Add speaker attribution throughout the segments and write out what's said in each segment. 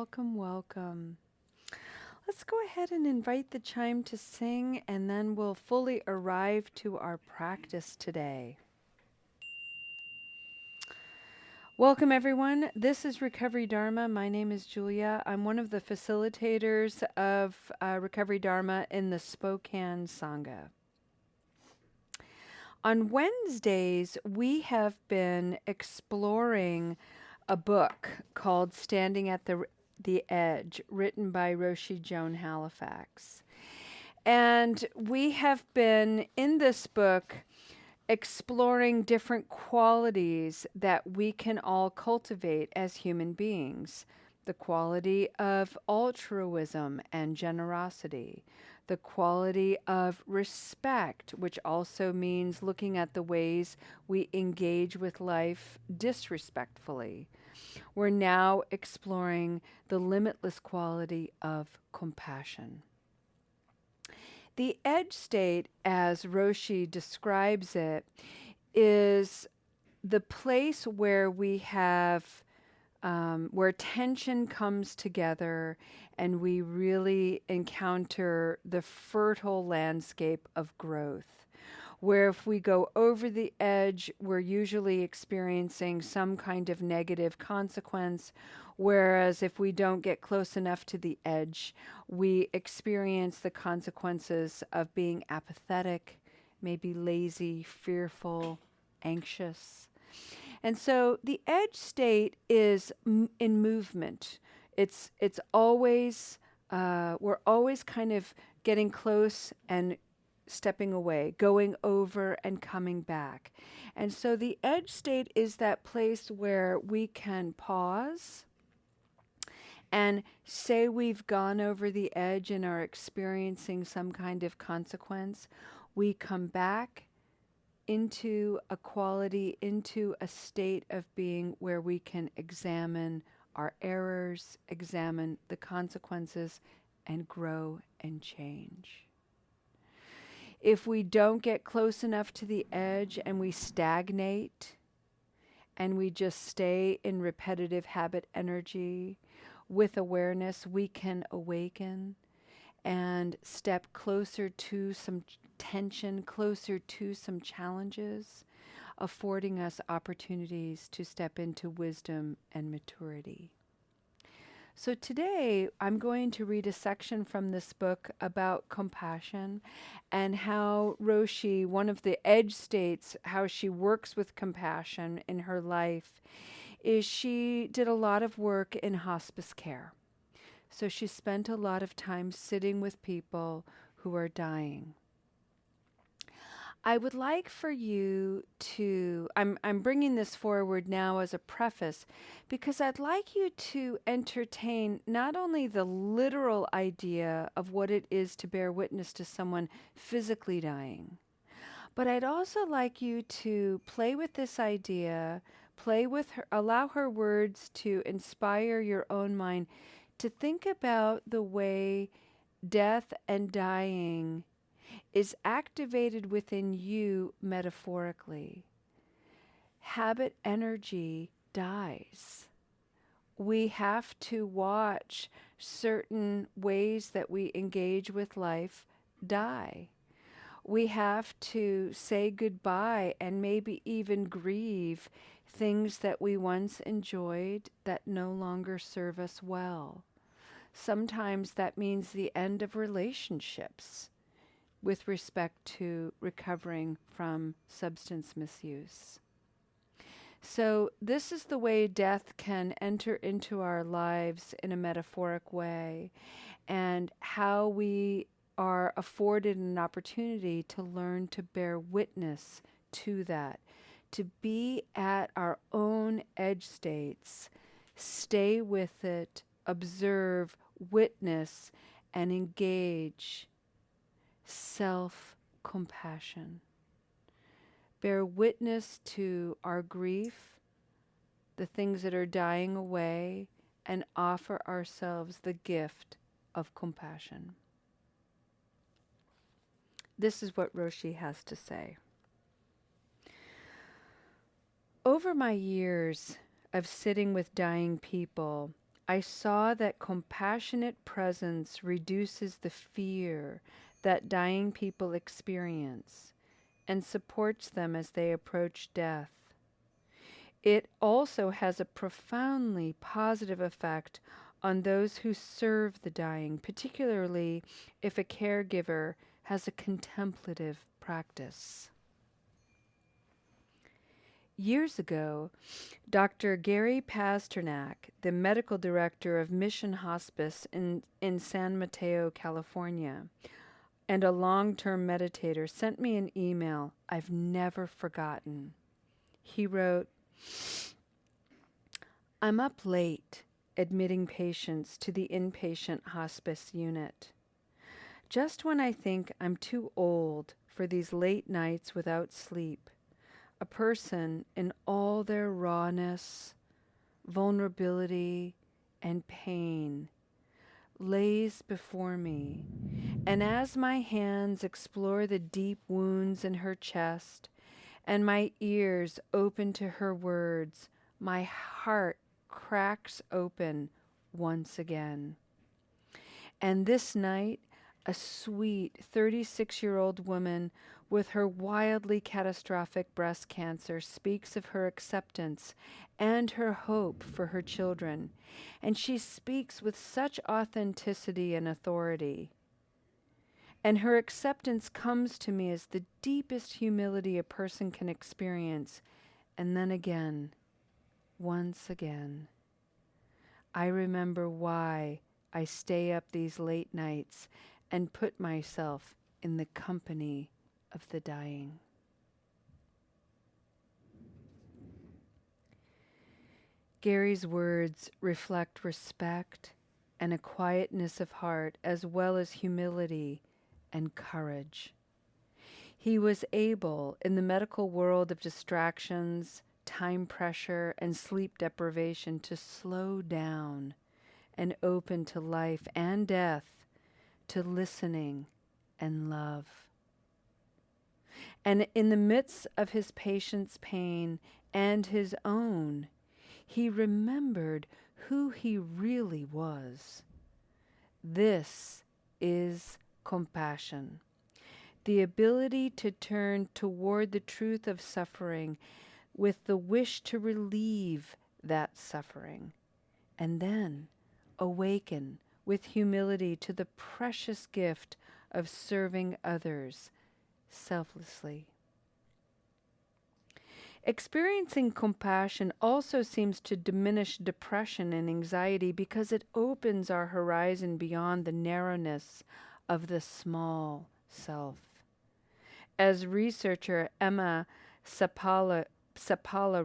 Speaker 1: welcome, welcome. Let's go ahead and invite the chime to sing, and then we'll fully arrive to our practice today. Welcome, everyone. This is Recovery Dharma. My name is Julia. I'm one of the facilitators of Recovery Dharma in the Spokane Sangha. On Wednesdays, we have been exploring a book called Standing at the Edge, written by Roshi Joan Halifax. And we have been in this book exploring different qualities that we can all cultivate as human beings. The quality of altruism and generosity, the quality of respect, which also means looking at the ways we engage with life disrespectfully. We're now exploring the limitless quality of compassion. The edge state, as Roshi describes it, is the place where we have where tension comes together and we really encounter the fertile landscape of growth. Where if we go over the edge, we're usually experiencing some kind of negative consequence, whereas if we don't get close enough to the edge, we experience the consequences of being apathetic, maybe lazy, fearful, anxious. And so the edge state is in movement. It's always we're always kind of getting close and stepping away, going over and coming back. And so the edge state is that place where we can pause and say we've gone over the edge and are experiencing some kind of consequence. We come back into a quality, into a state of being where we can examine our errors, examine the consequences, and grow and change. If we don't get close enough to the edge and we stagnate and we just stay in repetitive habit energy, with awareness, we can awaken and step closer to some tension, closer to some challenges, affording us opportunities to step into wisdom and maturity. So today I'm going to read a section from this book about compassion and how Roshi, one of the edge states, how she works with compassion in her life, is she did a lot of work in hospice care. So she spent a lot of time sitting with people who are dying. I would like for you to, I'm bringing this forward now as a preface because I'd like you to entertain not only the literal idea of what it is to bear witness to someone physically dying, but I'd also like you to play with this idea, play with her, allow her words to inspire your own mind to think about the way death and dying is activated within you metaphorically. Habit energy dies. We have to watch certain ways that we engage with life die. We have to say goodbye and maybe even grieve things that we once enjoyed that no longer serve us well. Sometimes that means the end of relationships with respect to recovering from substance misuse. So this is the way death can enter into our lives in a metaphoric way, and how we are afforded an opportunity to learn to bear witness to that, to be at our own edge states, stay with it, observe, witness, and engage self-compassion. Bear witness to our grief, the things that are dying away, and offer ourselves the gift of compassion. This is what Roshi has to say. Over my years of sitting with dying people, I saw that compassionate presence reduces the fear that dying people experience and supports them as they approach death. It also has a profoundly positive effect on those who serve the dying, particularly if a caregiver has a contemplative practice. Years ago, Dr. Gary Pasternak, the medical director of Mission Hospice in San Mateo, California, and a long-term meditator, sent me an email I've never forgotten. He wrote, "I'm up late admitting patients to the inpatient hospice unit. Just when I think I'm too old for these late nights without sleep, a person in all their rawness, vulnerability, and pain lays before me, and as my hands explore the deep wounds in her chest and my ears open to her words, my heart cracks open once again. And this night, a sweet 36-year-old woman with her wildly catastrophic breast cancer speaks of her acceptance and her hope for her children. And she speaks with such authenticity and authority. And her acceptance comes to me as the deepest humility a person can experience. And then again, once again, I remember why I stay up these late nights and put myself in the company of the dying." Gary's words reflect respect and a quietness of heart, as well as humility and courage. He was able, in the medical world of distractions, time pressure, and sleep deprivation, to slow down and open to life and death, to listening and love. And in the midst of his patient's pain and his own, he remembered who he really was. This is compassion, the ability to turn toward the truth of suffering with the wish to relieve that suffering, and then awaken with humility to the precious gift of serving others selflessly. Experiencing compassion also seems to diminish depression and anxiety because it opens our horizon beyond the narrowness of the small self. As researcher Emma Sapala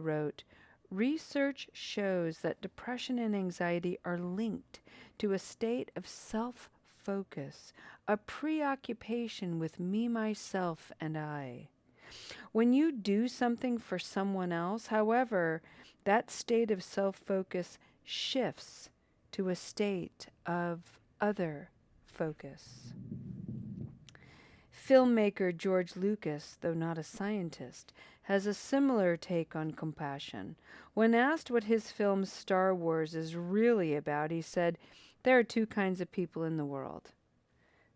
Speaker 1: wrote, research shows that depression and anxiety are linked to a state of self-focus, a preoccupation with me, myself, and I. When you do something for someone else, however, that state of self-focus shifts to a state of other focus. Filmmaker George Lucas, though not a scientist, has a similar take on compassion. When asked what his film Star Wars is really about, he said, "There are two kinds of people in the world: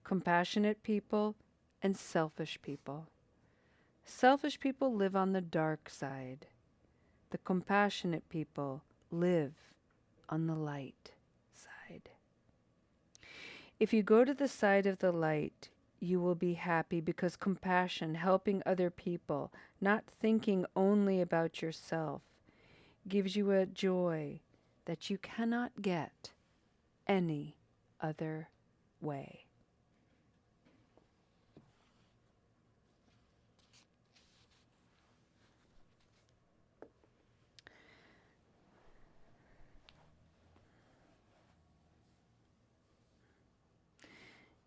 Speaker 1: compassionate people and selfish people. Selfish people live on the dark side. The compassionate people live on the light side. If you go to the side of the light, you will be happy, because compassion, helping other people, not thinking only about yourself, gives you a joy that you cannot get any other way."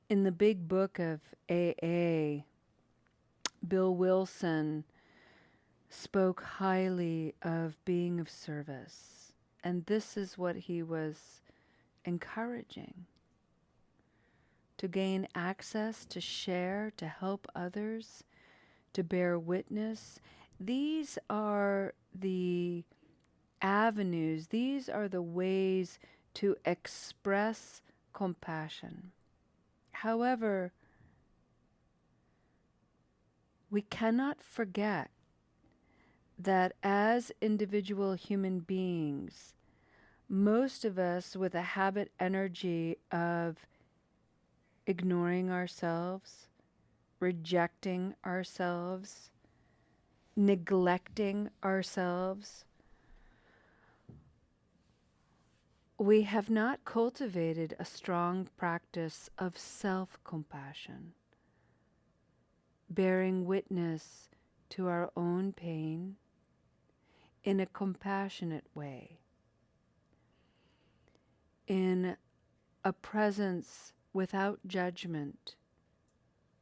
Speaker 1: In the big book of AA, Bill Wilson spoke highly of being of service, and this is what he was encouraging: to gain access, to share, to help others, to bear witness. These are the avenues, these are the ways to express compassion. However, we cannot forget that as individual human beings, most of us with a habit energy of ignoring ourselves, rejecting ourselves, neglecting ourselves, we have not cultivated a strong practice of self-compassion, bearing witness to our own pain in a compassionate way, in a presence without judgment,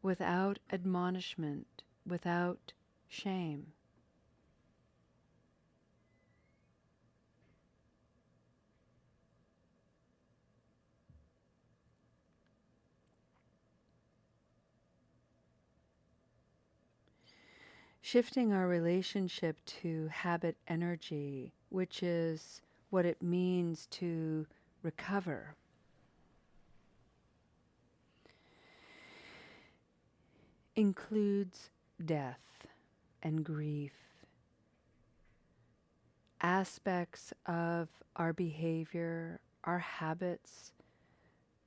Speaker 1: without admonishment, without shame. Shifting our relationship to habit energy, which is what it means to recover, includes death and grief, aspects of our behavior, our habits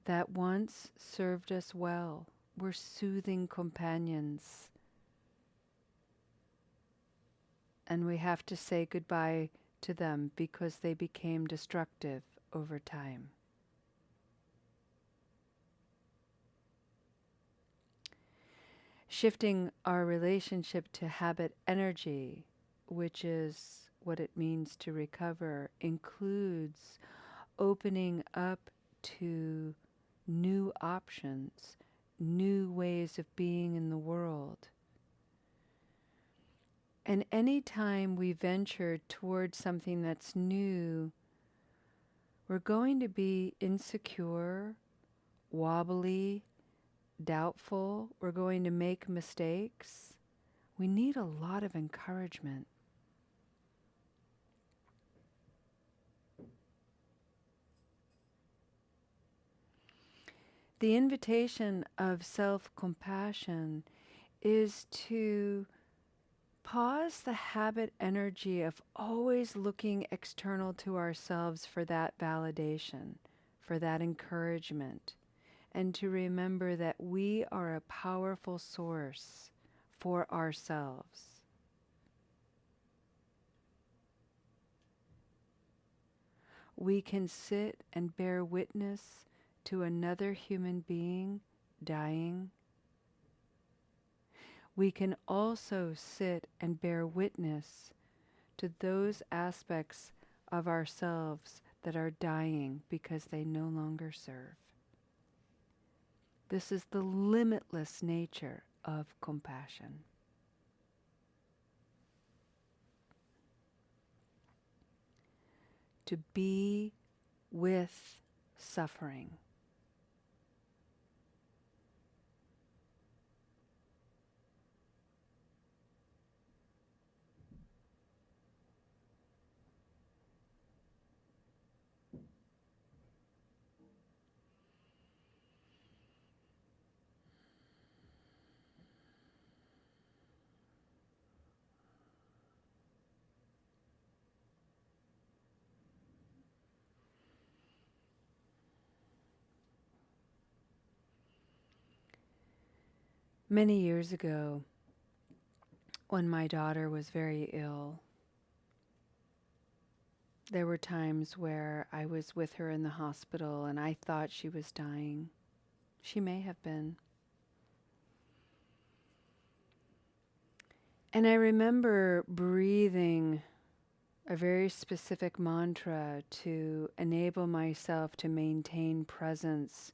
Speaker 1: that once served us well, were soothing companions, and we have to say goodbye to them because they became destructive over time. Shifting our relationship to habit energy, which is what it means to recover, includes opening up to new options, new ways of being in the world. And any time we venture towards something that's new, we're going to be insecure, wobbly, doubtful. We're going to make mistakes. We need a lot of encouragement. The invitation of self-compassion is to pause the habit energy of always looking external to ourselves for that validation, for that encouragement, and to remember that we are a powerful source for ourselves. We can sit and bear witness to another human being dying. We can also sit and bear witness to those aspects of ourselves that are dying because they no longer serve. This is the limitless nature of compassion. To be with suffering. Many years ago, when my daughter was very ill, there were times where I was with her in the hospital and I thought she was dying. She may have been. And I remember breathing a very specific mantra to enable myself to maintain presence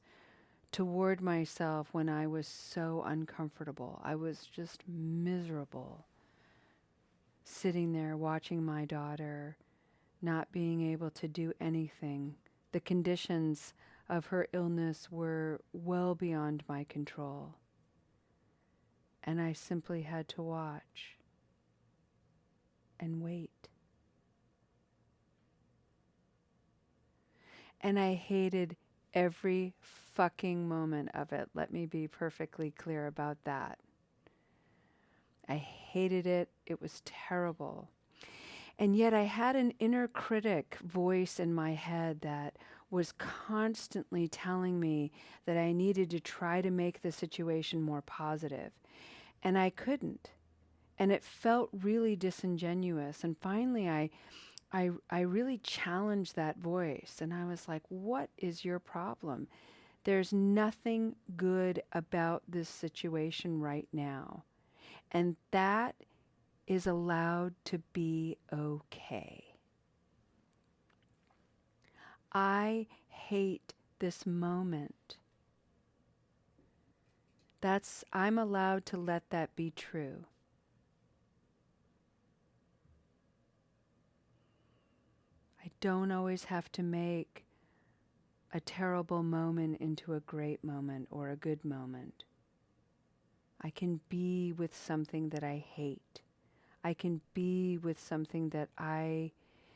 Speaker 1: toward myself when I was so uncomfortable. I was just miserable, sitting there watching my daughter, not being able to do anything. The conditions of her illness were well beyond my control. And I simply had to watch and wait. And I hated every fucking moment of it. Let me be perfectly clear about that. I hated it. It was terrible. And yet I had an inner critic voice in my head that was constantly telling me that I needed to try to make the situation more positive. And I couldn't. And it felt really disingenuous. And finally, I really challenged that voice. And I was like, what is your problem? There's nothing good about this situation right now. And that is allowed to be okay. I hate this moment. I'm allowed to let that be true. I don't always have to make a terrible moment into a great moment or a good moment. I can be with something that I hate. I can be with something that I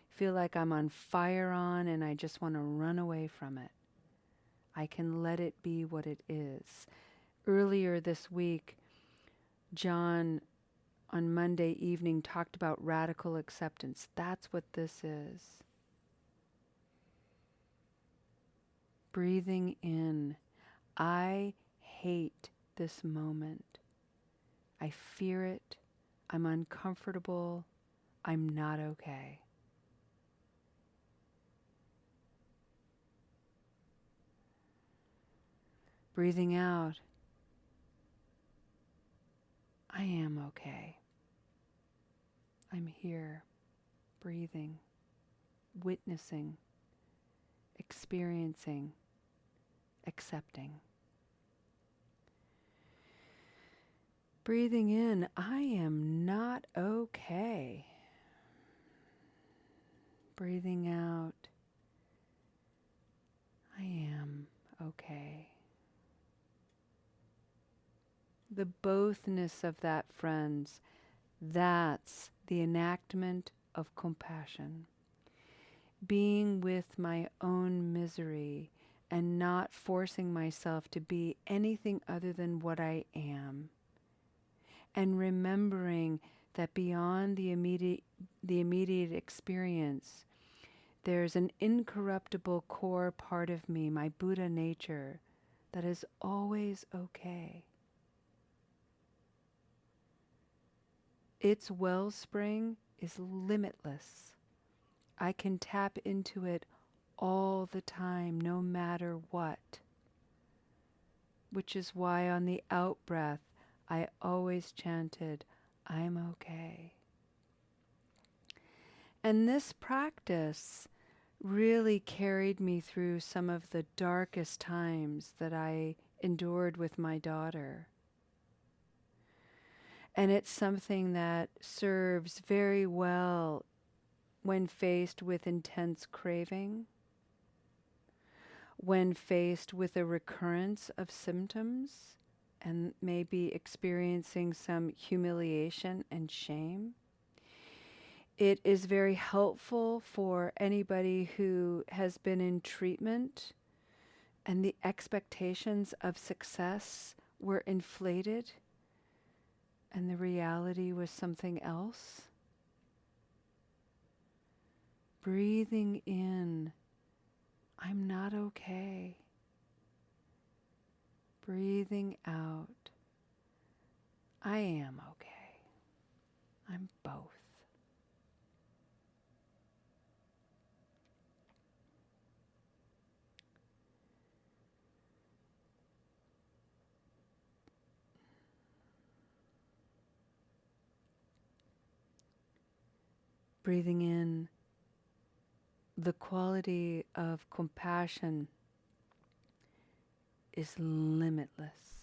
Speaker 1: feel like I'm on fire on and I just want to run away from it. I can let it be what it is. Earlier this week, John on Monday evening talked about radical acceptance. That's what this is. Breathing in. I hate this moment. I fear it. I'm uncomfortable. I'm not okay. Breathing out. I am okay. I'm here, breathing, witnessing, experiencing, accepting. Breathing in, I am not okay. Breathing out, I am okay. The bothness of that, friends, that's the enactment of compassion. Being with my own misery and not forcing myself to be anything other than what I am. And remembering that beyond the immediate experience, there's an incorruptible core part of me, my Buddha nature, that is always okay. Its wellspring is limitless. I can tap into it all the time, no matter what. Which is why on the out-breath, I always chanted, I'm okay. And this practice really carried me through some of the darkest times that I endured with my daughter. And it's something that serves very well when faced with intense craving, when faced with a recurrence of symptoms and maybe experiencing some humiliation and shame. It is very helpful for anybody who has been in treatment and the expectations of success were inflated and the reality was something else. Breathing in, I'm not okay. Breathing out, I am okay. I'm both. Breathing in, the quality of compassion is limitless.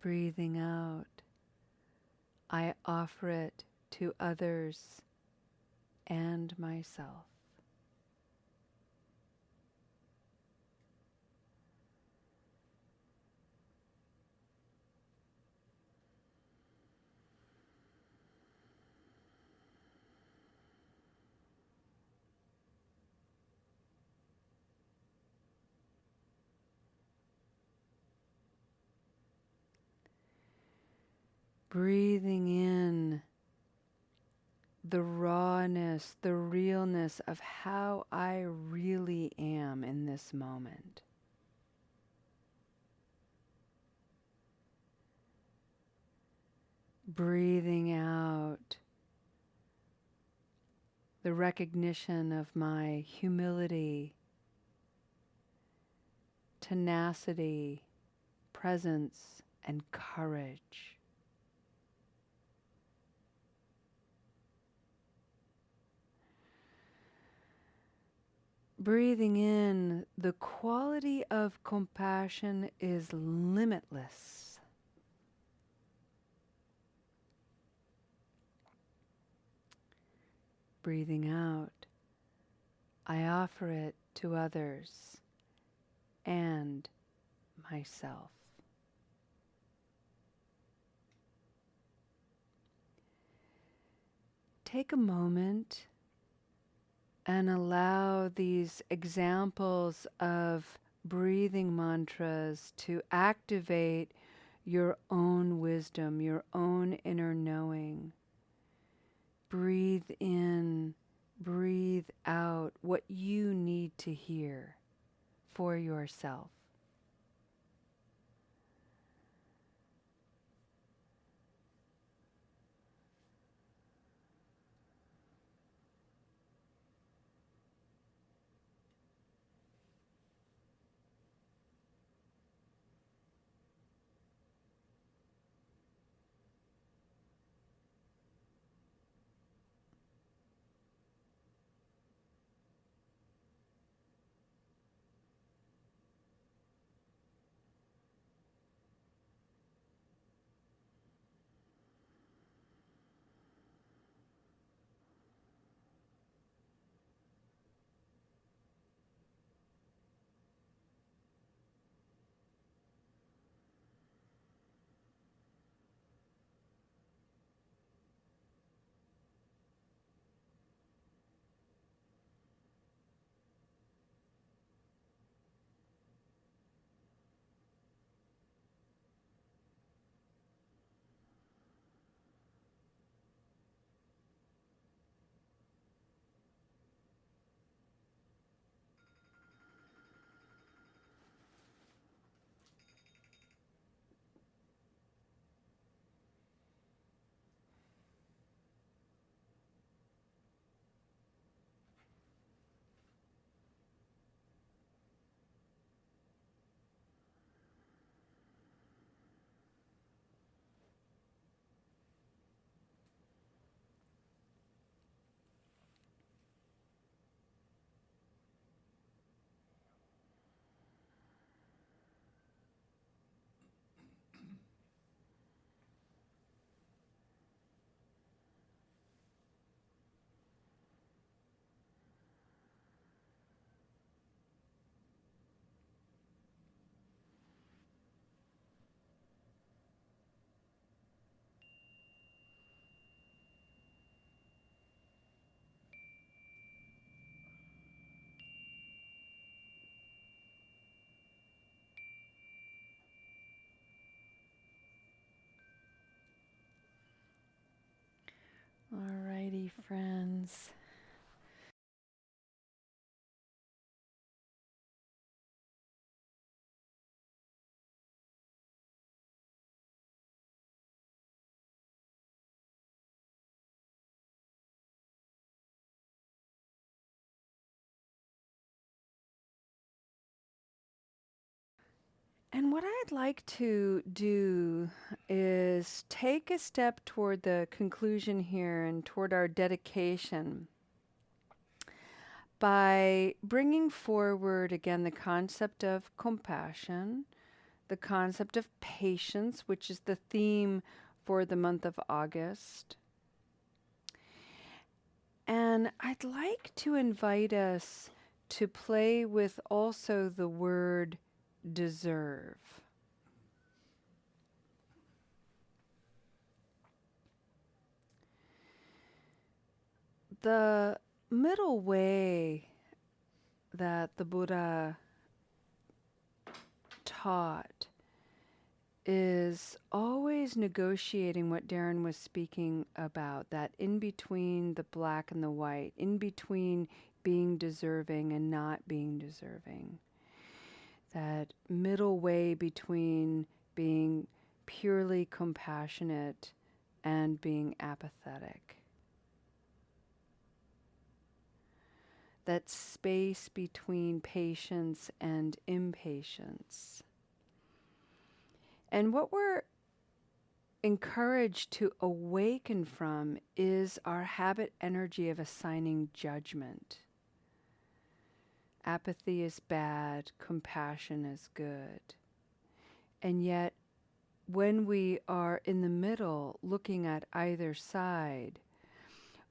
Speaker 1: Breathing out, I offer it to others and myself. breathing in the rawness, the realness of how I really am in this moment. Breathing out the recognition of my humility, tenacity, presence, and courage. Breathing in, the quality of compassion is limitless. Breathing out, I offer it to others and myself. Take a moment and allow these examples of breathing mantras to activate your own wisdom, your own inner knowing. Breathe in, breathe out what you need to hear for yourself. Alrighty, friends. And what I'd like to do is take a step toward the conclusion here and toward our dedication by bringing forward again the concept of compassion, the concept of patience, which is the theme for the month of August. And I'd like to invite us to play with also the word deserve. The middle way that the Buddha taught is always negotiating what Darren was speaking about, that in between the black and the white, in between being deserving and not being deserving, that middle way between being purely compassionate and being apathetic. That space between patience and impatience. And what we're encouraged to awaken from is our habit energy of assigning judgment. Apathy is bad, compassion is good. And yet, when we are in the middle, looking at either side,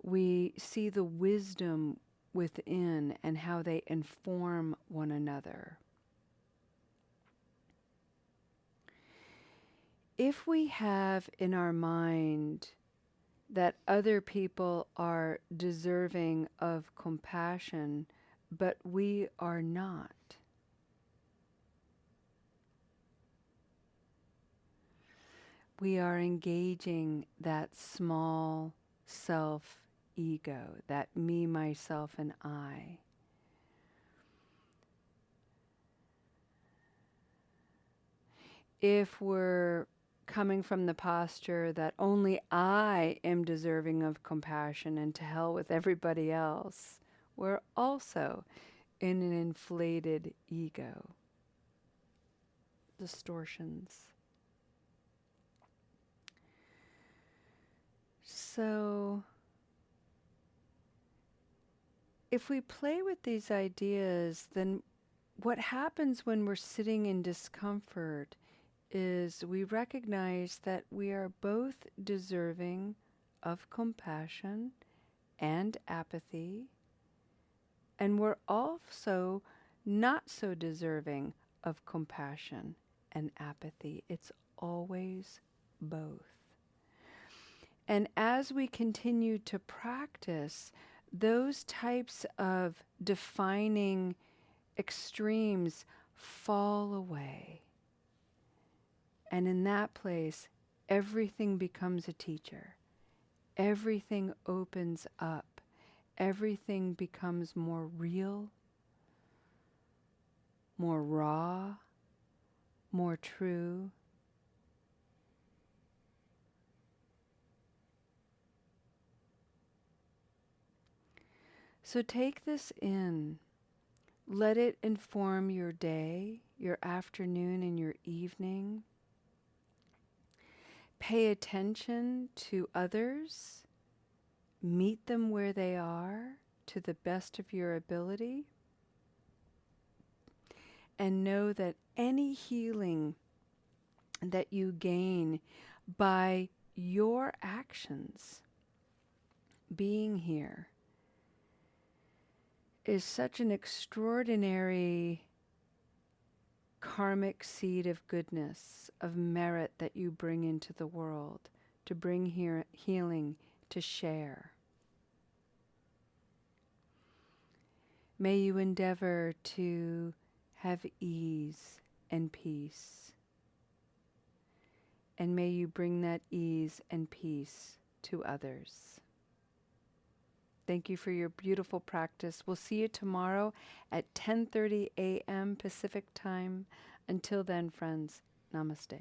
Speaker 1: we see the wisdom within and how they inform one another. If we have in our mind that other people are deserving of compassion, but we are not, we are engaging that small self-ego, that me, myself, and I. If we're coming from the posture that only I am deserving of compassion and to hell with everybody else, we're also in an inflated ego. Distortions. So, if we play with these ideas, then what happens when we're sitting in discomfort is we recognize that we are both deserving of compassion and apathy, and we're also not so deserving of compassion and apathy. It's always both. And as we continue to practice, those types of defining extremes fall away. And in that place, everything becomes a teacher. Everything opens up. Everything becomes more real, more raw, more true. So take this in. Let it inform your day, your afternoon, and your evening. Pay attention to others. Meet them where they are to the best of your ability. And know that any healing that you gain by your actions, being here, is such an extraordinary karmic seed of goodness, of merit that you bring into the world, to bring here healing, to share. May you endeavor to have ease and peace. And may you bring that ease and peace to others. Thank you for your beautiful practice. We'll see you tomorrow at 10:30 a.m. Pacific time. Until then, friends, namaste.